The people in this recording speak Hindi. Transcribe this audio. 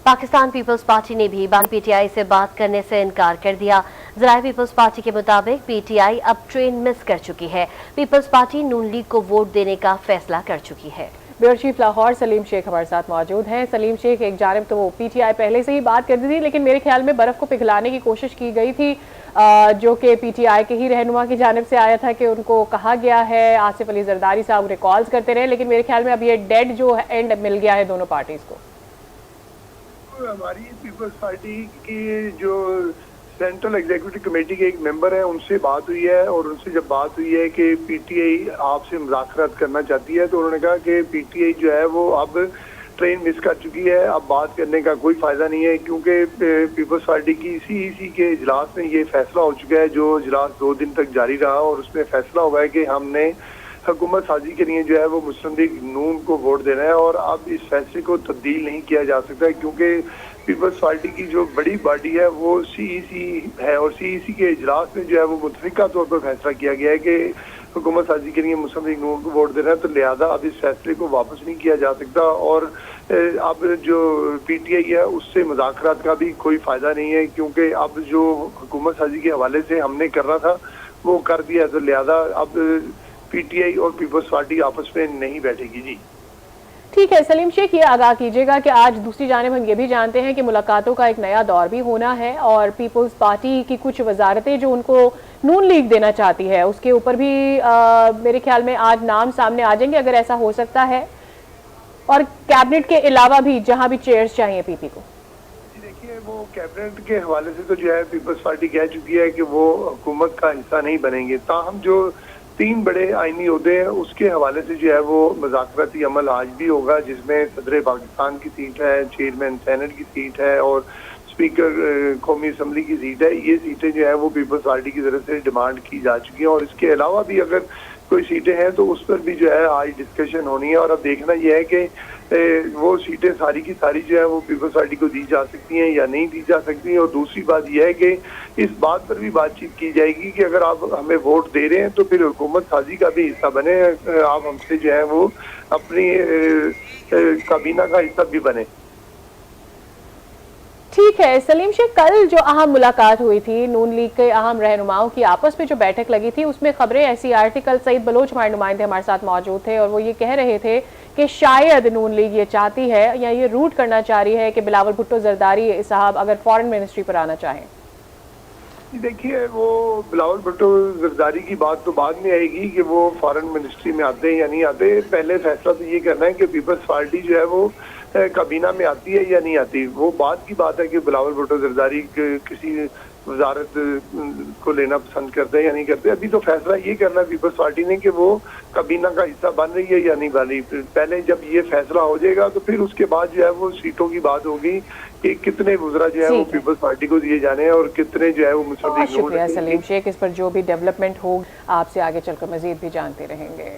पाकिस्तान पीपल्स पार्टी ने भी पीटीआई से बात करने से इनकार कर दिया। ज़राए पीपल्स पार्टी के मुताबिक पीटीआई अब ट्रेन मिस कर चुकी है। पीपल्स पार्टी नून लीग को वोट देने का फैसला कर चुकी है। ब्यूरो चीफ लाहौर सलीम शेख हमारे साथ मौजूद हैं। सलीम शेख, एक जानिब तो वो पीटीआई पहले से ही बात करती थी, लेकिन मेरे ख्याल में बर्फ को पिघलाने की कोशिश की गई थी, जो कि पीटीआई के ही रहनुमा की जानिब से आया था कि उनको कहा गया है, आसिफ अली जरदारी साहब उन्हें कॉल्स करते रहे, लेकिन मेरे ख्याल में अब ये डेड जो एंड मिल गया है दोनों पार्टीज को। हमारी पीपल्स पार्टी की जो सेंट्रल एग्जीक्यूटिव कमेटी के एक मेंबर हैं, उनसे बात हुई है और उनसे जब बात हुई है कि पीटीआई आपसे मुज़ाकरात करना चाहती है, तो उन्होंने कहा कि पीटीआई जो है वो अब ट्रेन मिस कर चुकी है, अब बात करने का कोई फ़ायदा नहीं है, क्योंकि पीपल्स पार्टी की सीईसी के इजलास में ये फैसला हो चुका है, जो इजलास 2 दिन तक जारी रहा और उसमें फैसला हुआ है कि हमने हुकूमत साजी के लिए जो है वो मुस्लिम लीग नून को वोट देना है और अब इस फैसले को तब्दील नहीं किया जा सकता, क्योंकि पीपल्स पार्टी की जो बड़ी बॉडी है वो सीईसी है और सीईसी के इजलास में जो है वो मुतफिका तौर पर फैसला किया गया है कि हुकूमत साजी के लिए मुस्लिम लीग नून को वोट देना है, तो लिहाजा अब इस फैसले को वापस नहीं किया जा सकता और अब जो पीटीआई है उससे मुज़ाकरात का भी कोई फ़ायदा नहीं है, क्योंकि अब जो हुकूमत साजी के हवाले से हमने करना था वो कर दिया, तो लिहाजा अब पीटीआई और पीपल्स पार्टी आपस में नहीं बैठेगी। जी ठीक है सलीम शेख, ये आगाह कीजिएगा कि आज दूसरी जानिब हम ये भी जानते हैं कि मुलाकातों का एक नया दौर भी होना है और पीपल्स पार्टी की कुछ वजारतें जो उनको नून लीग देना चाहती है उसके ऊपर भी मेरे ख्याल में आज नाम सामने आ जाएंगे, अगर ऐसा हो सकता है, और कैबिनेट के अलावा भी जहां भी चेयर्स चाहिए पीपी को। देखिए, वो कैबिनेट के हवाले से तो जो है पीपल्स पार्टी कह चुकी है कि वो हुकूमत का हिस्सा नहीं बनेंगे, ताहम जो 3 बड़े आईनी ओहदे हैं उसके हवाले से जो है वो मुज़ाकराती अमल आज भी होगा, जिसमें सदर पाकिस्तान की सीट है, चेयरमैन सेनेट की सीट है और स्पीकर कौमी असम्बली की सीट है। ये सीटें जो है वो पीपल्स पार्टी की तरफ से डिमांड की जा चुकी हैं और इसके अलावा भी अगर कोई सीटें हैं तो उस पर भी जो है आज डिस्कशन होनी है और अब देखना यह है कि वो सीटें सारी की सारी जो है वो पीपल्स पार्टी को दी जा सकती हैं या नहीं दी जा सकती। और दूसरी बात यह है कि इस बात पर भी बातचीत की जाएगी कि अगर आप हमें वोट दे रहे हैं तो फिर हुकूमत साजी का भी हिस्सा बने, आप हमसे जो है वो अपनी काबीना का हिस्सा भी बने। ठीक है सलीम शेख, कल जो अहम मुलाकात हुई थी नून लीग के अहम रहनुमाओं की आपस में जो बैठक लगी थी उसमें खबरें ऐसी आ रही थी, कल सईद बलोच हमारे नुमाइंदे हमारे साथ मौजूद थे और वो ये कह रहे थे कि शायद नून लीग ये चाहती है या ये रूट करना चाह रही है कि बिलावल भुट्टो जरदारी साहब अगर फॉरेन मिनिस्ट्री पर आना चाहें। देखिए, वो बिलावल भुट्टो जरदारी की बात तो बाद में आएगी कि वो फॉरेन मिनिस्ट्री में आते हैं या नहीं आते। पहले फैसला तो ये करना है कि पीपल्स पार्टी जो है वो काबीना में आती है या नहीं आती। वो बात की बात है कि बिलावल भुट्टो जरदारी किसी वजारत को लेना पसंद करते हैं या नहीं करते। अभी तो फैसला ये करना है पीपल्स पार्टी ने कि वो काबीना का हिस्सा बन रही है या नहीं बन रही। पहले जब ये फैसला हो जाएगा तो फिर उसके बाद जो है वो सीटों की बात होगी कि कितने वज़रा जो है वो पीपल्स पार्टी को दिए जाने हैं और कितने जो है वो मुस्लिम लीग। शुक्रिया सलीम शेख, इस पर जो भी डेवलपमेंट हो आपसे आगे चलकर मजीद भी जानते रहेंगे।